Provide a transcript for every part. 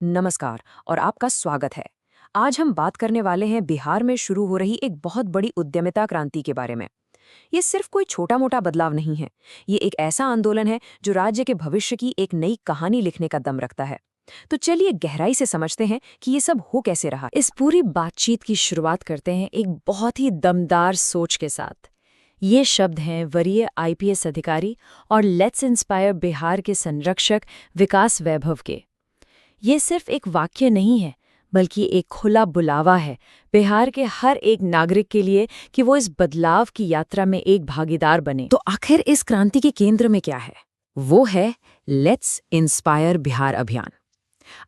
नमस्कार और आपका स्वागत है। आज हम बात करने वाले हैं बिहार में शुरू हो रही एक बहुत बड़ी उद्यमिता क्रांति के बारे में। ये सिर्फ कोई छोटा-मोटा बदलाव नहीं है। ये एक ऐसा आंदोलन है जो राज्य के भविष्य की एक नई कहानी लिखने का दम रखता है। तो चलिए गहराई से समझते हैं कि ये सब हो कैसे रहा। इस पूरी बातचीत की शुरुआत करते हैं एक बहुत ही दमदार सोच के साथ। ये शब्द हैं वरीय आईपीएस अधिकारी और लेट्स इंस्पायर बिहार के संरक्षक विकास वैभव के। ये सिर्फ एक वाक्य नहीं है, बल्कि एक खुला बुलावा है बिहार के हर एक नागरिक के लिए कि वो इस बदलाव की यात्रा में एक भागीदार बने। तो आखिर इस क्रांति के केंद्र में क्या है? वो है लेट्स इंस्पायर बिहार अभियान।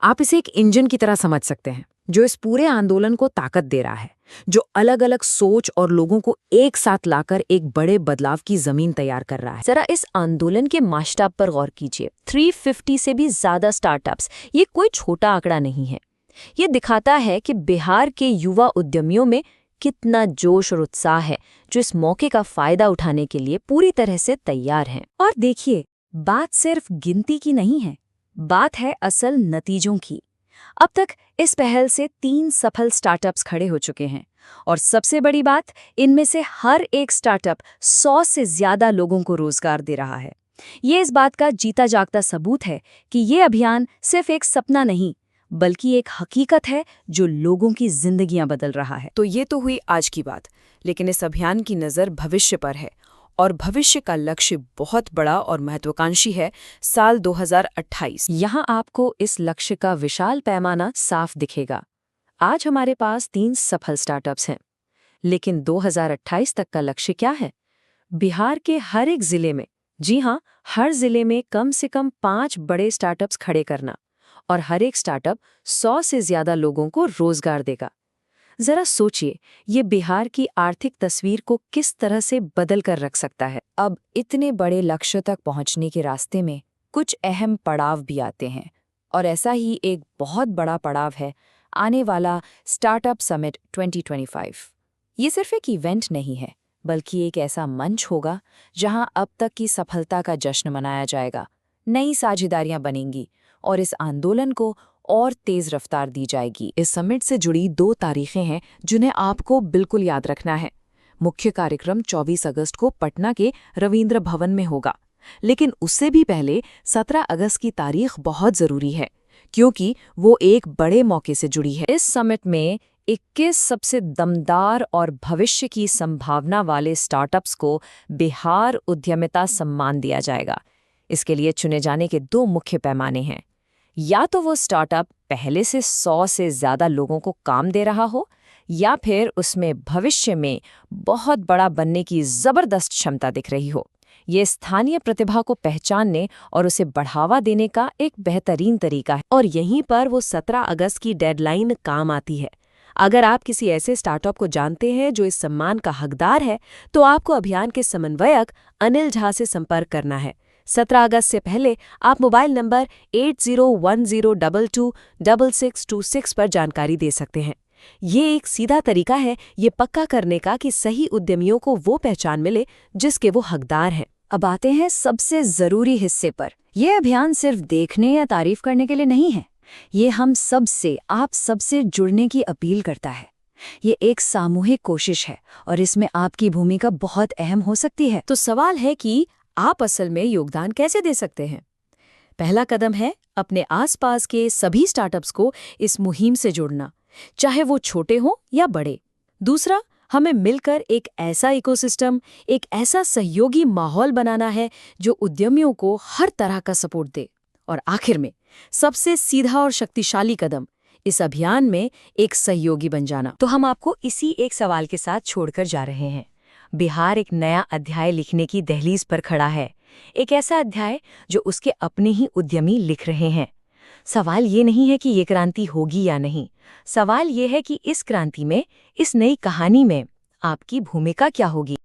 आप इसे एक इंजन की तरह समझ सकते हैं, जो इस पूरे आंदोलन को ताकत दे रहा है, जो अलग अलग सोच और लोगों को एक साथ लाकर एक बड़े बदलाव की जमीन तैयार कर रहा है। जरा इस आंदोलन के मास्टाब पर गौर कीजिए। 350 से भी ज्यादा स्टार्टअप्स, ये कोई छोटा आंकड़ा नहीं है। ये दिखाता है कि बिहार के युवा उद्यमियों में कितना जोश और उत्साह है, जो इस मौके का फायदा उठाने के लिए पूरी तरह से तैयार हैं। और देखिए, बात सिर्फ गिनती की नहीं है, बात है असल नतीजों की। अब तक इस पहल से 3 सफल स्टार्टअप्स खड़े हो चुके हैं और सबसे बड़ी बात, इनमें से हर एक स्टार्टअप 100 से ज्यादा लोगों को रोजगार दे रहा है। ये इस बात का जीता जागता सबूत है कि ये अभियान सिर्फ एक सपना नहीं, बल्कि एक हकीकत है जो लोगों की जिंदगियां बदल रहा है। तो ये तो हुई आज की बात, लेकिन इस अभियान की नज़र भविष्य पर है और भविष्य का लक्ष्य बहुत बड़ा और महत्वाकांक्षी है, साल 2028। यहाँ आपको इस लक्ष्य का विशाल पैमाना साफ दिखेगा। आज हमारे पास 3 सफल स्टार्टअप्स हैं, लेकिन 2028 तक का लक्ष्य क्या है? बिहार के हर एक जिले में, जी हाँ, हर जिले में कम से कम 5 बड़े स्टार्टअप्स खड़े करना, और हर एक स्टार्टअप 100 से ज्यादा लोगों को रोजगार देगा। जरा सोचिए, ये बिहार की आर्थिक तस्वीर को किस तरह से बदल कर रख सकता है। अब इतने बड़े लक्ष्य तक पहुंचने के रास्ते में कुछ अहम पड़ाव भी आते हैं, और ऐसा ही एक बहुत बड़ा पड़ाव है आने वाला स्टार्टअप समिट 2025। ये सिर्फ एक इवेंट नहीं है, बल्कि एक ऐसा मंच होगा जहां अब तक की सफलता का जश्न मनाया जाएगा, नई साझेदारियां बनेंगी और इस आंदोलन को और तेज रफ्तार दी जाएगी। इस समिट से जुड़ी 2 तारीखें हैं जिन्हें आपको बिल्कुल याद रखना है। मुख्य कार्यक्रम 24 अगस्त को पटना के रविंद्र भवन में होगा, लेकिन उससे भी पहले 17 अगस्त की तारीख बहुत जरूरी है, क्योंकि वो एक बड़े मौके से जुड़ी है। इस समिट में 21 सबसे दमदार और भविष्य की संभावना वाले स्टार्टअप्स को बिहार उद्यमिता सम्मान दिया जाएगा। इसके लिए चुने जाने के 2 मुख्य पैमाने हैं। या तो वो स्टार्टअप पहले से 100 से ज्यादा लोगों को काम दे रहा हो, या फिर उसमें भविष्य में बहुत बड़ा बनने की जबरदस्त क्षमता दिख रही हो। ये स्थानीय प्रतिभा को पहचानने और उसे बढ़ावा देने का एक बेहतरीन तरीका है, और यहीं पर वो 17 अगस्त की डेडलाइन काम आती है। अगर आप किसी ऐसे स्टार्टअप को जानते हैं जो इस सम्मान का हकदार है, तो आपको अभियान के समन्वयक अनिल झा से संपर्क करना है। 17 अगस्त से पहले आप मोबाइल नंबर 8010226626 पर जानकारी दे सकते हैं। ये एक सीधा तरीका है ये पक्का करने का कि सही उद्यमियों को वो पहचान मिले जिसके वो हकदार हैं। अब आते हैं सबसे जरूरी हिस्से पर। यह अभियान सिर्फ देखने या तारीफ करने के लिए नहीं है, ये हम सबसे, आप सबसे जुड़ने की अपील करता है। ये एक सामूहिक कोशिश है और इसमें आपकी भूमिका बहुत अहम हो सकती है। तो सवाल है कि आप असल में योगदान कैसे दे सकते हैं? पहला कदम है अपने आसपास के सभी स्टार्टअप्स को इस मुहिम से जोड़ना, चाहे वो छोटे हों या बड़े। दूसरा, हमें मिलकर एक ऐसा इकोसिस्टम, एक ऐसा सहयोगी माहौल बनाना है जो उद्यमियों को हर तरह का सपोर्ट दे। और आखिर में सबसे सीधा और शक्तिशाली कदम, इस अभियान में एक सहयोगी बन जाना। तो हम आपको इसी एक सवाल के साथ छोड़कर जा रहे हैं। बिहार एक नया अध्याय लिखने की दहलीज पर खड़ा है, एक ऐसा अध्याय जो उसके अपने ही उद्यमी लिख रहे हैं। सवाल ये नहीं है कि ये क्रांति होगी या नहीं, सवाल ये है कि इस क्रांति में, इस नई कहानी में आपकी भूमिका क्या होगी।